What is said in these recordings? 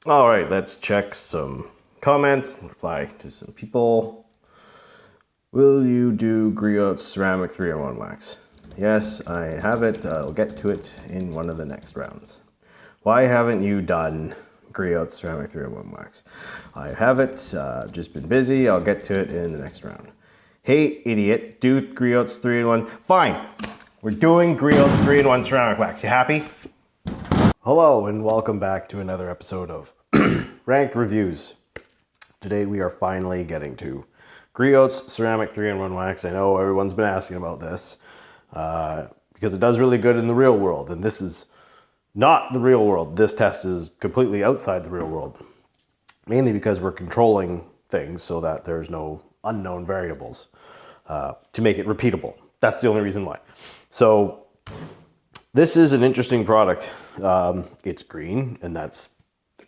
All right, let's check some comments and reply to some people. Will you do Griots ceramic 3-in-1 wax? Yes, I have it. I'll get to it in one of the next rounds. Why haven't you done Griots ceramic 3-in-1 wax? I have it. Just been busy. I'll get to it in the next round. Hey, idiot, do Griots 3-in-1. Fine. We're doing Griots 3-in-1 ceramic wax. You happy? Hello and welcome back to another episode of Ranked Reviews. Today we are finally getting to Griots ceramic 3-in-1 wax. I know everyone's been asking about this because it does really good in the real world, and this is not the real world. This test is completely outside the real world, mainly because we're controlling things so that there's no unknown variables to make it repeatable. That's the only reason why. So this is an interesting product. It's green, and that's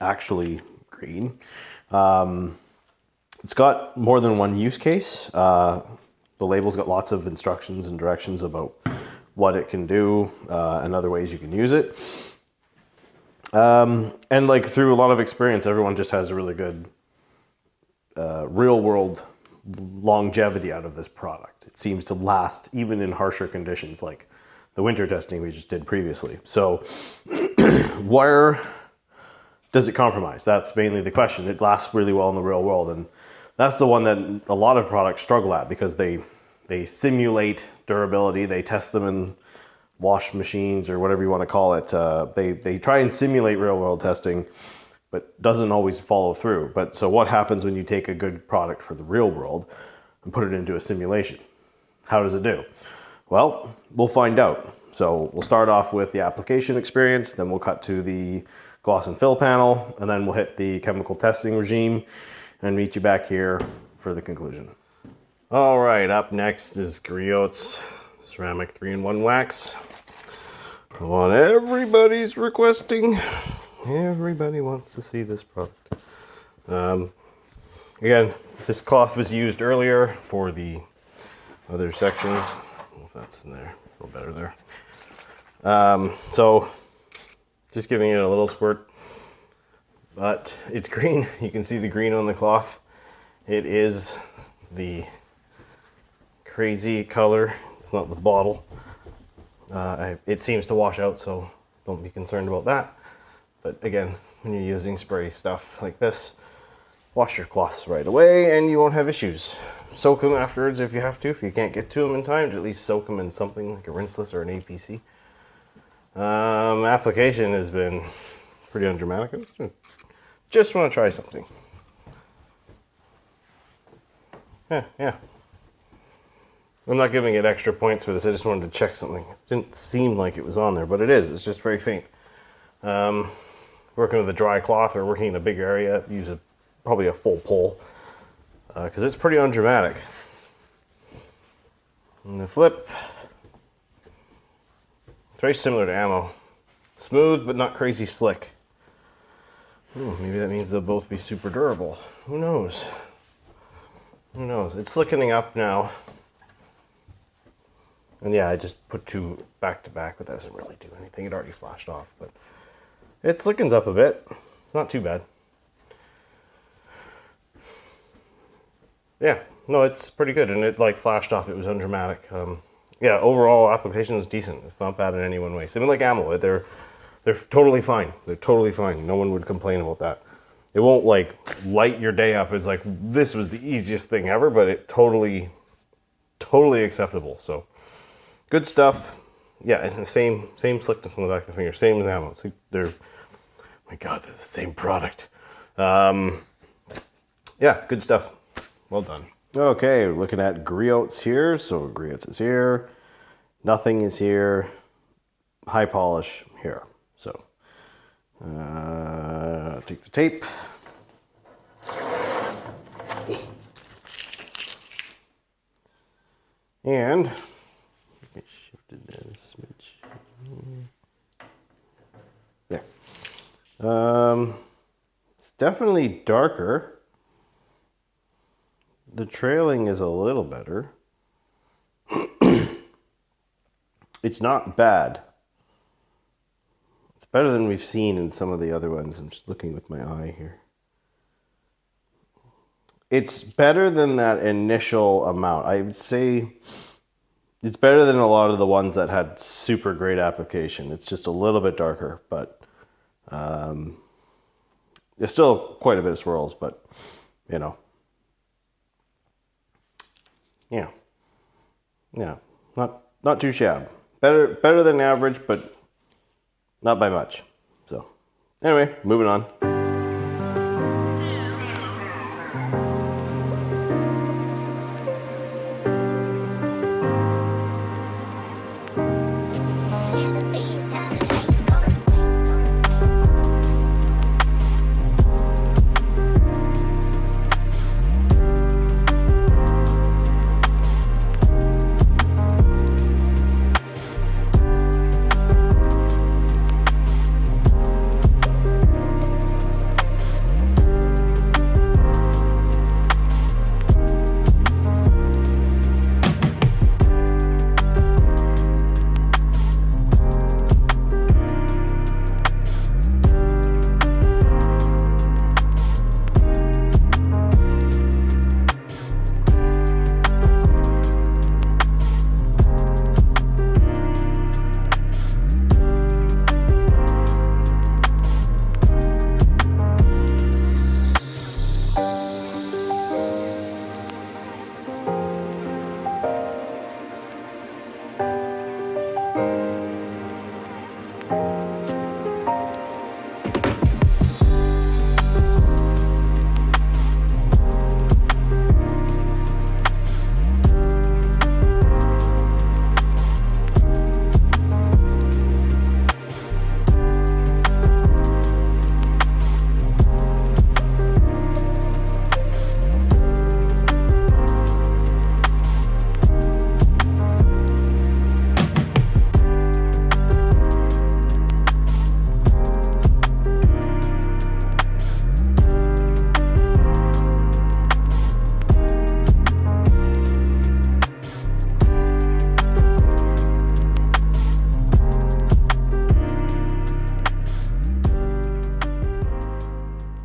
actually green. It's got more than one use case. The label's got lots of instructions and directions about what it can do and other ways you can use it. And like through a lot of experience, everyone just has a really good real world longevity out of this product. It seems to last even in harsher conditions like the winter testing we just did previously. So where does it compromise? That's mainly the question. It lasts really well in the real world, and that's the one that a lot of products struggle at because they simulate durability. They test them in wash machines or whatever you want to call it. They try and simulate real world testing, but doesn't always follow through. But so what happens when you take a good product for the real world and put it into a simulation? How does it do? Well, we'll find out. So we'll start off with the application experience, then we'll cut to the gloss and fill panel, and then we'll hit the chemical testing regime and meet you back here for the conclusion. All right, up next is Griots ceramic 3-in-1 wax. The one everybody's requesting. Everybody wants to see this product. Again, this cloth was used earlier for the other sections. If that's in there, a little better there. So just giving it a little squirt, but it's green. You can see the green on the cloth. It is the crazy color. It's not the bottle. It seems to wash out, so don't be concerned about that. But again, when you're using spray stuff like this, wash your cloths right away and you won't have issues. Soak them afterwards if you have to. If you can't get to them in time, at least soak them in something like a rinseless or an APC. Application has been pretty undramatic. Just want to try something. Yeah. I'm not giving it extra points for this. I just wanted to check something. It didn't seem like it was on there, but it is. It's just very faint. Working with a dry cloth or working in a big area, use probably a full pull. Because it's pretty undramatic. And the flip, it's very similar to ammo. Smooth, but not crazy slick. Ooh, maybe that means they'll both be super durable. Who knows? Who knows? It's slickening up now. And yeah, I just put two back to back, but that doesn't really do anything. It already flashed off, but it slickens up a bit. It's not too bad. Yeah, no, it's pretty good, and it like flashed off. It was undramatic. Yeah, overall application is decent. It's not bad in any one way. Same like ammo. They're totally fine. They're totally fine. No one would complain about that. It won't like light your day up as like this was the easiest thing ever, but it totally acceptable. So good stuff. Yeah, and the same slickness on the back of the finger, same as ammo. It's like they're, my God, they're the same product. Yeah, good stuff. Well done. Okay, looking at Griots here. So Griots is here. Nothing is here. High polish here. So take the tape. And get shifted there a smidge. Yeah. It's definitely darker. The trailing is a little better. It's not bad. It's It's better than we've seen in some of the other ones. I'm just looking with my eye here. It's better than that initial amount. I would say it's better than a lot of the ones that had super great application. It's just a little bit darker, but there's still quite a bit of swirls, but you know. Yeah. Yeah. Not too shabby. Better than average, but not by much. So anyway, moving on.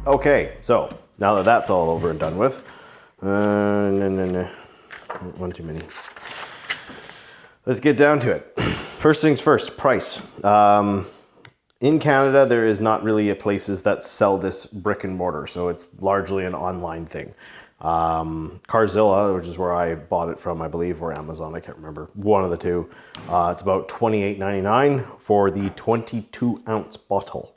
Okay, so now that that's all over and done with, one too many. Let's get down to it. First things first, price. In Canada, there is not really places that sell this brick and mortar, so it's largely an online thing. Carzilla, which is where I bought it from, I believe, or Amazon, I can't remember, one of the two. It's about $28.99 for the 22-ounce bottle.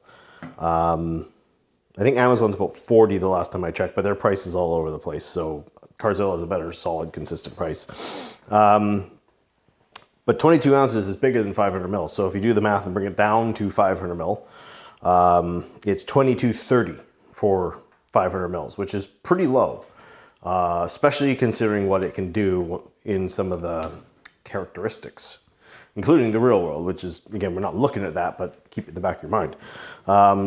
I think Amazon's about $40 the last time I checked, but their price is all over the place. So Carzilla is a better, solid, consistent price. But 22 ounces is bigger than 500 mils. So if you do the math and bring it down to 500 mil, it's $22.30 for 500 mils, which is pretty low, especially considering what it can do in some of the characteristics, including the real world, which is, again, we're not looking at that, but keep it in the back of your mind.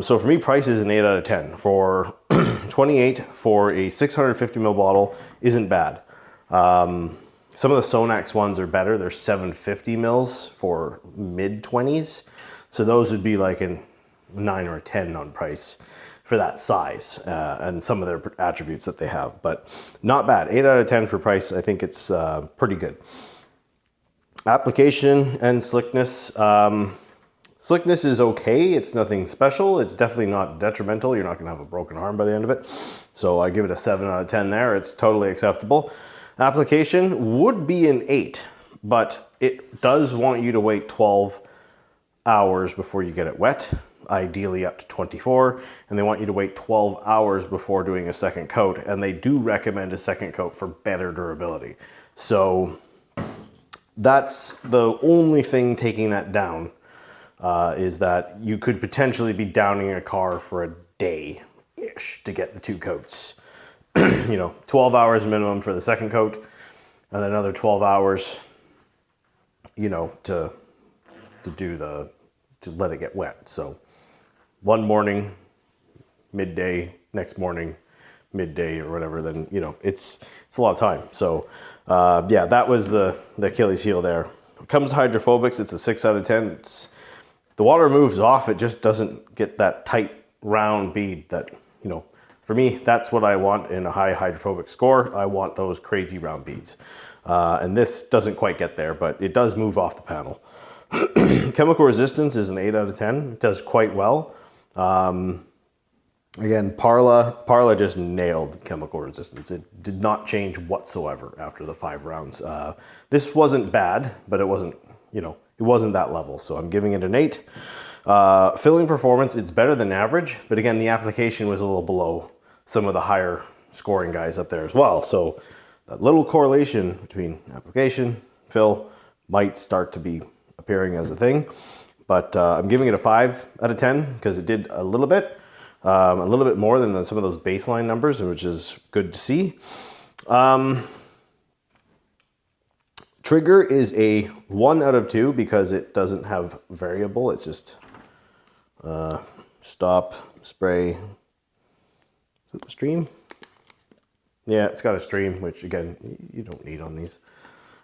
So for me, price is an 8 out of 10. For 28 for a 650 ml bottle isn't bad. Some of the Sonax ones are better. They're 750 mils for mid 20s. So those would be like a 9 or a 10 on price for that size and some of their attributes that they have, but not bad. 8 out of 10 for price. I think it's pretty good. Application and slickness. Slickness is okay. It's nothing special. It's definitely not detrimental. You're not going to have a broken arm by the end of it. So I give it a 7 out of 10 there. It's totally acceptable. Application would be an 8, but it does want you to wait 12 hours before you get it wet, ideally up to 24, and they want you to wait 12 hours before doing a second coat, and they do recommend a second coat for better durability. So that's the only thing taking that down, is that you could potentially be downing a car for a day-ish to get the 2 coats. 12 hours minimum for the second coat, and then another 12 hours, to let it get wet. So one morning, midday, next morning, midday or whatever, then, it's a lot of time. So yeah, that was the Achilles heel there. It comes hydrophobics. It's a 6 out of 10. It's the water moves off, it just doesn't get that tight round bead that, you know, for me, that's what I want in a high hydrophobic score. I want those crazy round beads. And this doesn't quite get there, but it does move off the panel. Chemical resistance is an 8 out of 10. It does quite well. Again, Parla just nailed chemical resistance. It did not change whatsoever after the 5 rounds. This wasn't bad, but it wasn't, you know, it wasn't that level. So I'm giving it an 8. Filling performance, it's better than average, but again, the application was a little below some of the higher scoring guys up there as well. So that little correlation between application, fill might start to be appearing as a thing, but I'm giving it a 5 out of 10 because it did a little bit more than some of those baseline numbers, which is good to see. Trigger is a 1 out of 2 because it doesn't have variable. It's just stop, spray. Is it the stream? Yeah, it's got a stream, which again, you don't need on these.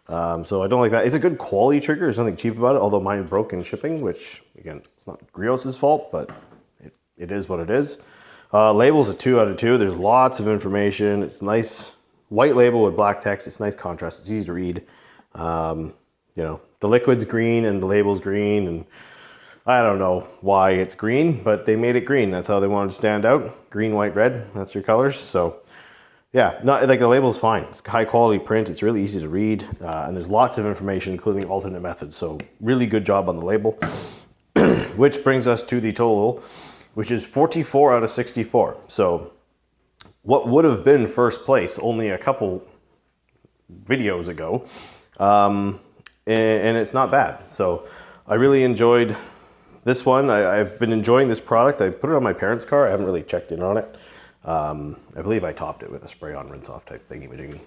So I don't like that. It's a good quality trigger. There's nothing cheap about it, although mine broke in shipping, which again, it's not Griots' fault, but it is what it is. Label's a 2 out of 2. There's lots of information. It's nice white label with black text. It's nice contrast. It's easy to read. You know, the liquid's green and the label's green, and I don't know why it's green, but they made it green. That's how they wanted to stand out. Green, white, red. That's your colors. So yeah, not like the label's fine. It's high quality print. It's really easy to read, and there's lots of information, including alternate methods. So really good job on the label, which brings us to the total, which is 44 out of 64. So what would have been first place only a couple videos ago, and it's not bad. So I really enjoyed this one. I've been enjoying this product. I put it on my parents' car. I haven't really checked in on it. I believe I topped it with a spray on rinse off type thingy-majiggy.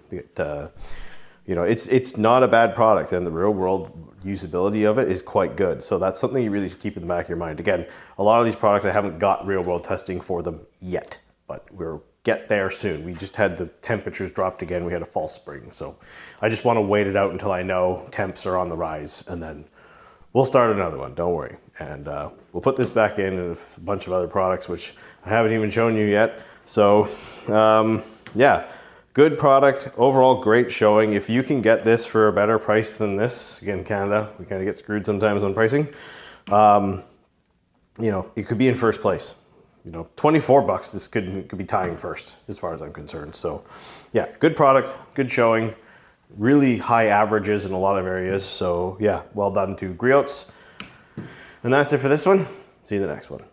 You know, it's not a bad product, and the real world usability of it is quite good. So that's something you really should keep in the back of your mind. Again, a lot of these products I haven't got real world testing for them yet, but we'll get there soon. We just had the temperatures dropped again. We had a false spring. So I just want to wait it out until I know temps are on the rise, and then we'll start another one, don't worry. And we'll put this back in and a bunch of other products, which I haven't even shown you yet. So yeah, good product. Overall, great showing. If you can get this for a better price than this, again, Canada, we kind of get screwed sometimes on pricing. You know, it could be in first place. You know, 24 bucks, this could be tying first as far as I'm concerned. So yeah, good product, good showing. Really high averages in a lot of areas. So yeah, well done to Griots. And that's it for this one. See you in the next one.